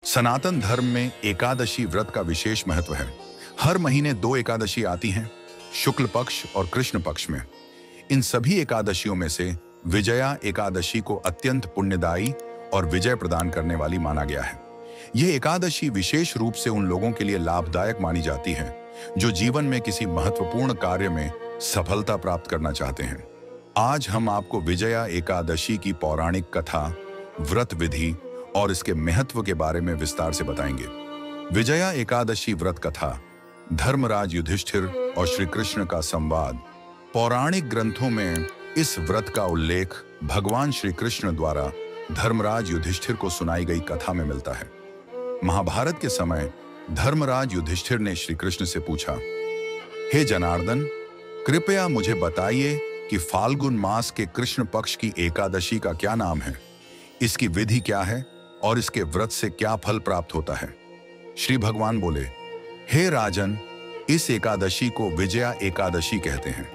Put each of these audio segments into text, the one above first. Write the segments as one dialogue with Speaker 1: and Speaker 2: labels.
Speaker 1: सनातन धर्म में एकादशी व्रत का विशेष महत्व है। हर महीने 2 एकादशी आती हैं, शुक्ल पक्ष और कृष्ण पक्ष में। इन सभी एकादशियों में से विजया एकादशी को अत्यंत पुण्यदायी और विजय प्रदान करने वाली माना गया है। यह एकादशी विशेष रूप से उन लोगों के लिए लाभदायक मानी जाती है जो जीवन में किसी महत्वपूर्ण कार्य में सफलता प्राप्त करना चाहते हैं। आज हम आपको विजया एकादशी की पौराणिक कथा, व्रत विधि और इसके महत्व के बारे में विस्तार से बताएंगे। विजया एकादशी व्रत कथा, धर्मराज युधिष्ठिर और श्री कृष्ण का संवाद। पौराणिक ग्रंथों में इस व्रत का उल्लेख भगवान श्री कृष्ण द्वारा धर्मराज युधिष्ठिर को सुनाई गई कथा में मिलता है। महाभारत के समय धर्मराज युधिष्ठिर ने श्री कृष्ण से पूछा, हे जनार्दन, कृपया मुझे बताइए कि फाल्गुन मास के कृष्ण पक्ष की एकादशी का क्या नाम है, इसकी विधि क्या है और इसके व्रत से क्या फल प्राप्त होता है। श्री भगवान बोले, हे राजन, इस एकादशी को विजया एकादशी कहते हैं।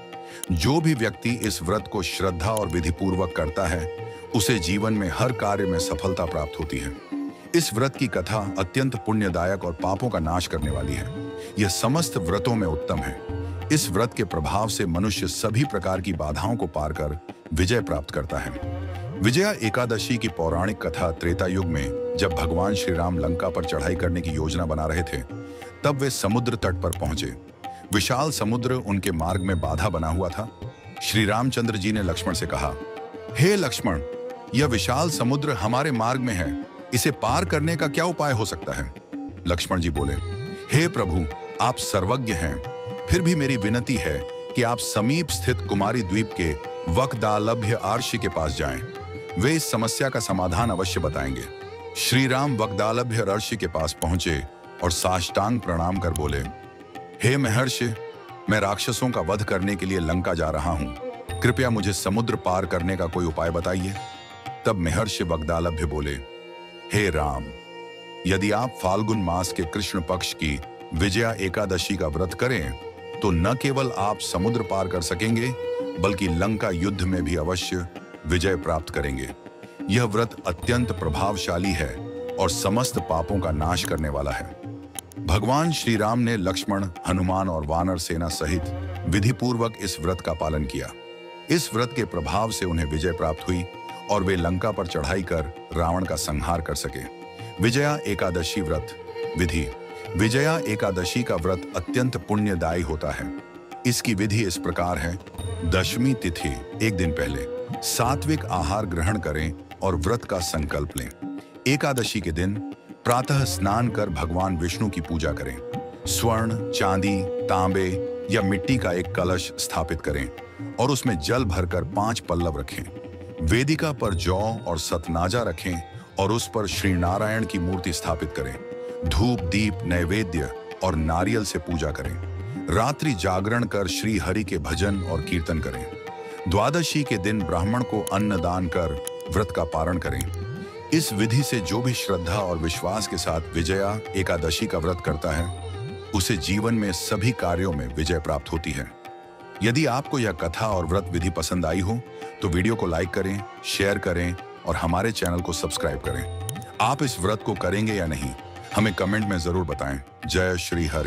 Speaker 1: जो भी व्यक्ति इस व्रत को श्रद्धा और विधिपूर्वक करता है, उसे जीवन में हर कार्य में सफलता प्राप्त होती है। इस व्रत की कथा अत्यंत पुण्यदायक और पापों का नाश करने वाली है। यह समस्त व्रतों में उत्तम है। इस व्रत के प्रभाव से मनुष्य सभी प्रकार की बाधाओं को पार कर विजय प्राप्त करता है। विजया एकादशी की पौराणिक कथा त्रेता युग में जब भगवान श्री राम लंका पर चढ़ाई करने की योजना बना रहे थे, तब वे समुद्र तट पर पहुंचे। विशाल समुद्र उनके मार्ग में बाधा बना हुआ था। श्री रामचंद्र जी ने लक्ष्मण से कहा, हे लक्ष्मण, यह विशाल समुद्र हमारे मार्ग में है, इसे पार करने का क्या उपाय हो सकता है। लक्ष्मण जी बोले, हे प्रभु, आप सर्वज्ञ हैं, फिर भी मेरी विनती है कि आप समीप स्थित कुमारी द्वीप के वक्दालभ्य आर्षि के पास जाएं। वे इस समस्या का समाधान अवश्य बताएंगे। श्री राम वक्दालभ्य ऋषि के पास पहुंचे और साष्टांग प्रणाम कर बोले, हे महर्षि, मैं राक्षसों का वध करने के लिए लंका जा रहा हूं। कृपया मुझे समुद्र पार करने का कोई उपाय बताइए। तब महर्षि वक्दालभ्य बोले, हे राम, यदि आप फाल्गुन मास के कृष्ण पक्ष की विजया एकादशी का व्रत करें तो न केवल आप समुद्र पार कर सकेंगे, बल्कि लंका युद्ध में भी अवश्य विजय प्राप्त करेंगे। यह व्रत अत्यंत प्रभावशाली है और समस्त पापों का नाश करने वाला है। भगवान श्री राम ने लक्ष्मण, हनुमान और वानर सेना सहित विधिपूर्वक इस व्रत का पालन किया। इस व्रत के प्रभाव से उन्हें विजय प्राप्त हुई और वे लंका पर चढ़ाई कर रावण का संहार कर सके। विजया एकादशी व्रत विधि। विजया एकादशी का व्रत अत्यंत पुण्यदायी होता है। इसकी विधि इस प्रकार है। दशमी तिथि एक दिन पहले सात्विक आहार ग्रहण करें और व्रत का संकल्प लें। एकादशी के दिन प्रातः स्नान कर भगवान विष्णु की पूजा करें। स्वर्ण, चांदी, तांबे या मिट्टी का एक कलश स्थापित करें और उसमें जल भरकर 5 पल्लव रखें। वेदिका पर जौ और सतनाजा रखें और उस पर श्री नारायण की मूर्ति स्थापित करें। धूप, दीप, नैवेद्य और नारियल से पूजा करें। रात्रि जागरण कर श्री हरि के भजन और कीर्तन करें। द्वादशी के दिन ब्राह्मण को अन्न दान कर व्रत का पारण करें। इस विधि से जो भी श्रद्धा और विश्वास के साथ विजया एकादशी का व्रत करता है, उसे जीवन में सभी कार्यों में विजय प्राप्त होती है। यदि आपको यह कथा और व्रत विधि पसंद आई हो तो वीडियो को लाइक करें, शेयर करें और हमारे चैनल को सब्सक्राइब करें। आप इस व्रत को करेंगे या नहीं, हमें कमेंट में जरूर बताएं। जय श्री हरि।